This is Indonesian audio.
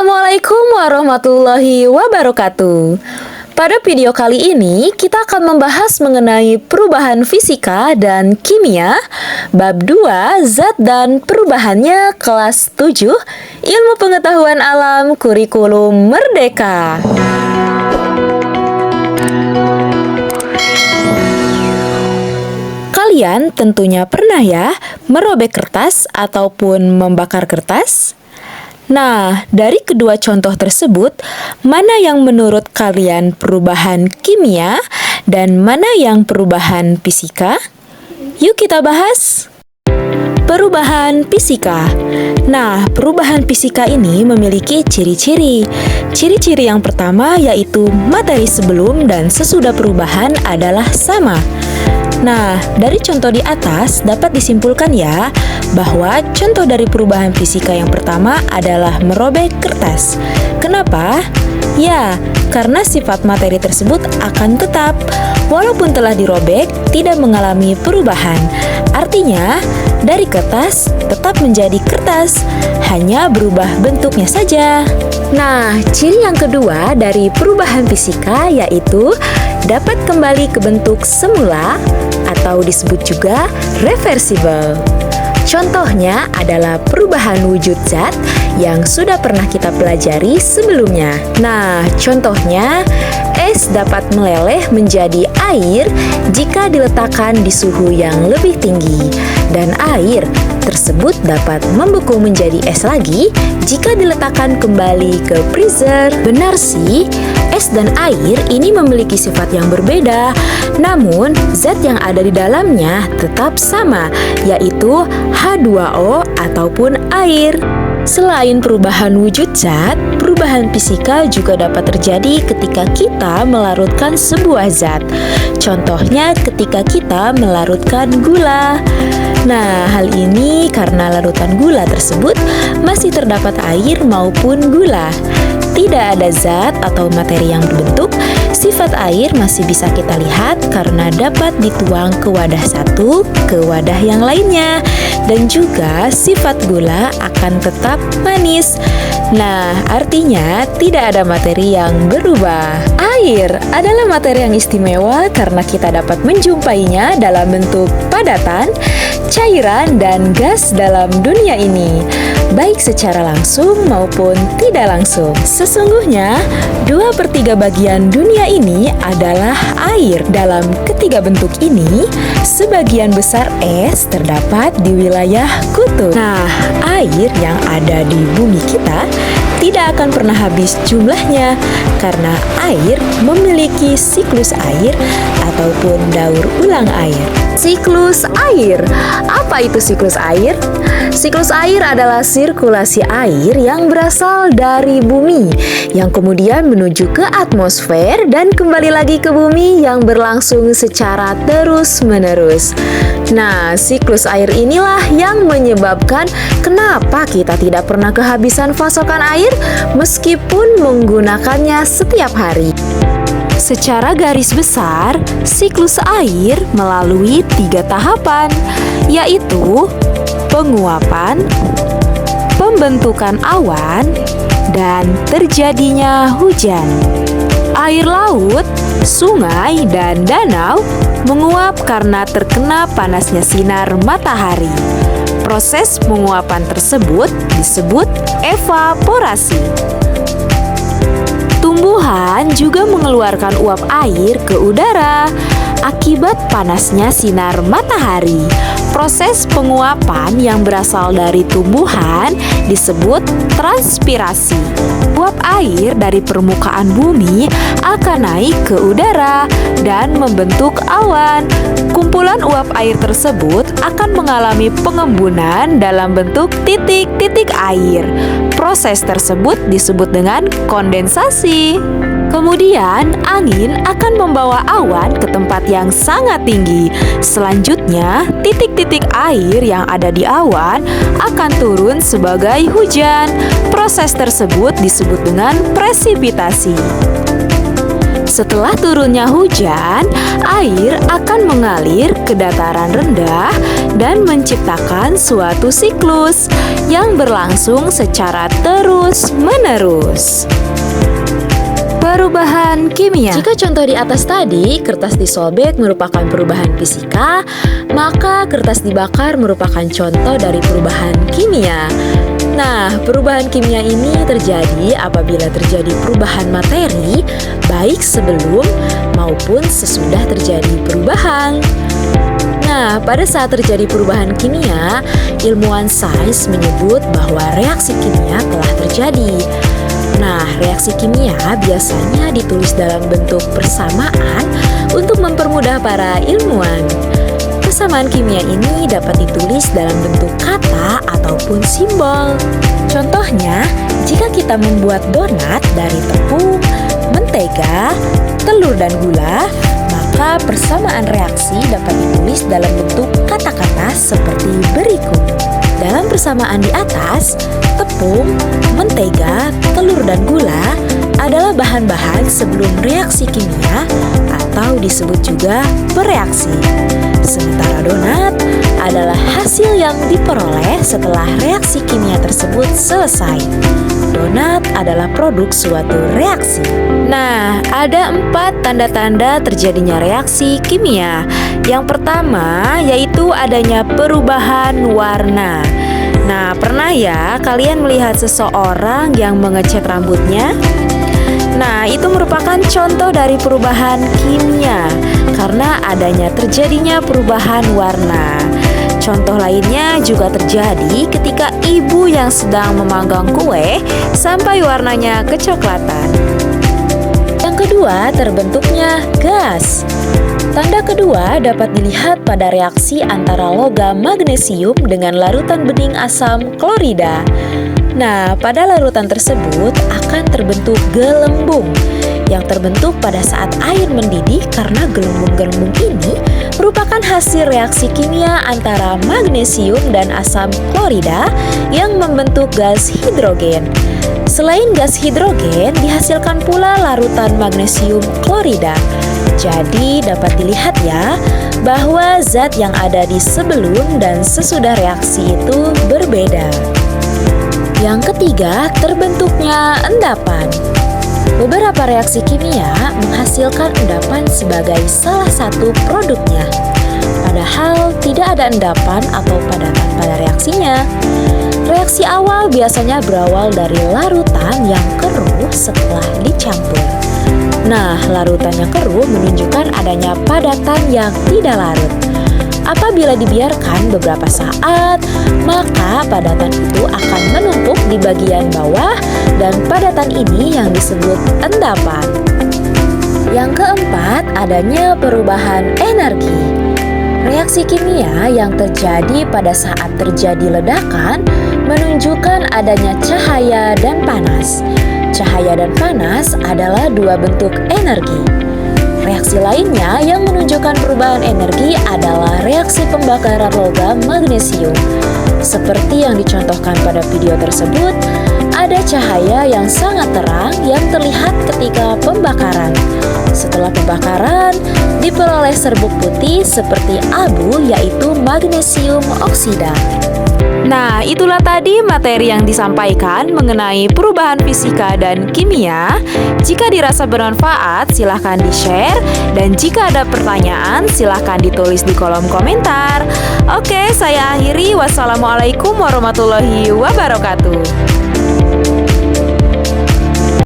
Assalamualaikum warahmatullahi wabarakatuh. Pada video kali ini, kita akan membahas mengenai perubahan fisika dan kimia, bab 2, zat dan perubahannya, kelas 7, ilmu pengetahuan alam, kurikulum merdeka. Kalian tentunya pernah ya merobek kertas ataupun membakar kertas? Nah, dari kedua contoh tersebut, mana yang menurut kalian perubahan kimia dan mana yang perubahan fisika? Yuk kita bahas. Perubahan fisika. Nah, perubahan fisika ini memiliki ciri-ciri. Ciri-ciri yang pertama yaitu materi sebelum dan sesudah perubahan adalah sama. Nah, dari contoh di atas dapat disimpulkan ya bahwa contoh dari perubahan fisika yang pertama adalah merobek kertas. Kenapa? Ya, karena sifat materi tersebut akan tetap walaupun telah dirobek, tidak mengalami perubahan. Artinya, dari kertas tetap menjadi kertas, hanya berubah bentuknya saja. Nah, ciri yang kedua dari perubahan fisika yaitu dapat kembali ke bentuk semula atau disebut juga reversible. Contohnya adalah perubahan wujud zat yang sudah pernah kita pelajari sebelumnya. Nah, contohnya es dapat meleleh menjadi air jika diletakkan di suhu yang lebih tinggi, dan air tersebut dapat membeku menjadi es lagi jika diletakkan kembali ke freezer. Benar sih, es dan air ini memiliki sifat yang berbeda, namun zat yang ada di dalamnya tetap sama, yaitu H2O ataupun air. Selain perubahan wujud zat, perubahan fisika juga dapat terjadi ketika kita melarutkan sebuah zat. Contohnya ketika kita melarutkan gula. Nah, hal ini karena larutan gula tersebut masih terdapat air maupun gula. Tidak ada zat atau materi yang berbentuk, sifat air masih bisa kita lihat karena dapat dituang ke wadah satu ke wadah yang lainnya. Dan juga sifat gula akan tetap manis. Nah, artinya tidak ada materi yang berubah. Air adalah materi yang istimewa karena kita dapat menjumpainya dalam bentuk padatan, cairan, dan gas dalam dunia ini, baik secara langsung maupun tidak langsung. Sesungguhnya, 2/3 bagian dunia ini adalah air. Dalam ketiga bentuk ini, sebagian besar es terdapat di wilayah kutub. Nah, air yang ada di bumi kita tidak akan pernah habis jumlahnya karena air memiliki siklus air ataupun daur ulang air. Siklus air. Apa itu siklus air? Siklus air adalah sirkulasi air yang berasal dari bumi yang kemudian menuju ke atmosfer dan kembali lagi ke bumi yang berlangsung secara terus-menerus. Nah, siklus air inilah yang menyebabkan kenapa kita tidak pernah kehabisan pasokan air meskipun menggunakannya setiap hari. Secara garis besar, siklus air melalui 3 tahapan, yaitu penguapan, pembentukan awan, dan terjadinya hujan. Air laut, sungai, dan danau menguap karena terkena panasnya sinar matahari. Proses penguapan tersebut disebut evaporasi. Tumbuhan juga mengeluarkan uap air ke udara akibat panasnya sinar matahari. Proses penguapan yang berasal dari tumbuhan disebut transpirasi. Uap air dari permukaan bumi akan naik ke udara dan membentuk awan. Kumpulan uap air tersebut akan mengalami pengembunan dalam bentuk titik-titik air. Proses tersebut disebut dengan kondensasi. Kemudian, angin akan membawa awan ke tempat yang sangat tinggi. Selanjutnya, titik-titik air yang ada di awan akan turun sebagai hujan. Proses tersebut disebut dengan presipitasi. Setelah turunnya hujan, air akan mengalir ke dataran rendah dan menciptakan suatu siklus yang berlangsung secara terus-menerus. Perubahan kimia. Jika contoh di atas tadi, kertas disobek merupakan perubahan fisika, maka kertas dibakar merupakan contoh dari perubahan kimia. Nah, perubahan kimia ini terjadi apabila terjadi perubahan materi, baik sebelum maupun sesudah terjadi perubahan. Nah, pada saat terjadi perubahan kimia, ilmuwan sains menyebut bahwa reaksi kimia telah terjadi. Nah, reaksi kimia biasanya ditulis dalam bentuk persamaan untuk mempermudah para ilmuwan. Persamaan kimia ini dapat ditulis dalam bentuk kata ataupun simbol. Contohnya, jika kita membuat donat dari tepung, mentega, telur dan gula, maka persamaan reaksi dapat ditulis dalam bentuk kata-kata seperti berikut. Dalam persamaan di atas, tepung, mentega, telur dan gula adalah bahan-bahan sebelum reaksi kimia atau disebut juga bereaksi. Sementara donat adalah hasil yang diperoleh setelah reaksi kimia tersebut selesai. Donat adalah produk suatu reaksi. Nah, ada 4 tanda-tanda terjadinya reaksi kimia. Yang pertama yaitu adanya perubahan warna. Nah, pernah ya kalian melihat seseorang yang mengecat rambutnya? Nah, itu merupakan contoh dari perubahan kimia karena adanya terjadinya perubahan warna. Contoh lainnya juga terjadi ketika ibu yang sedang memanggang kue sampai warnanya kecoklatan. Yang kedua, terbentuknya gas. Tanda kedua dapat dilihat pada reaksi antara logam magnesium dengan larutan bening asam klorida. Nah, pada larutan tersebut akan terbentuk gelembung yang terbentuk pada saat air mendidih karena gelembung-gelembung ini merupakan hasil reaksi kimia antara magnesium dan asam klorida yang membentuk gas hidrogen. Selain gas hidrogen, dihasilkan pula larutan magnesium klorida. Jadi dapat dilihat ya bahwa zat yang ada di sebelum dan sesudah reaksi itu berbeda. Yang ketiga, terbentuknya endapan. Beberapa reaksi kimia menghasilkan endapan sebagai salah satu produknya. Padahal tidak ada endapan atau padatan pada reaksinya. Reaksi awal biasanya berawal dari larutan yang keruh setelah dicampur. Nah, larutan yang keruh menunjukkan adanya padatan yang tidak larut. Apabila dibiarkan beberapa saat, maka padatan itu akan menumpuk di bagian bawah dan padatan ini yang disebut endapan. Yang keempat, adanya perubahan energi. Reaksi kimia yang terjadi pada saat terjadi ledakan menunjukkan adanya cahaya dan panas. Cahaya dan panas adalah dua bentuk energi. Reaksi lainnya yang menunjukkan perubahan energi adalah reaksi pembakaran logam magnesium. Seperti yang dicontohkan pada video tersebut, ada cahaya yang sangat terang yang terlihat ketika pembakaran. Setelah pembakaran, diperoleh serbuk putih seperti abu, yaitu magnesium oksida. Nah, itulah tadi materi yang disampaikan mengenai perubahan fisika dan kimia. Jika dirasa bermanfaat, silahkan di-share. Dan jika ada pertanyaan, silahkan ditulis di kolom komentar. Oke, saya akhiri. Wassalamualaikum warahmatullahi wabarakatuh.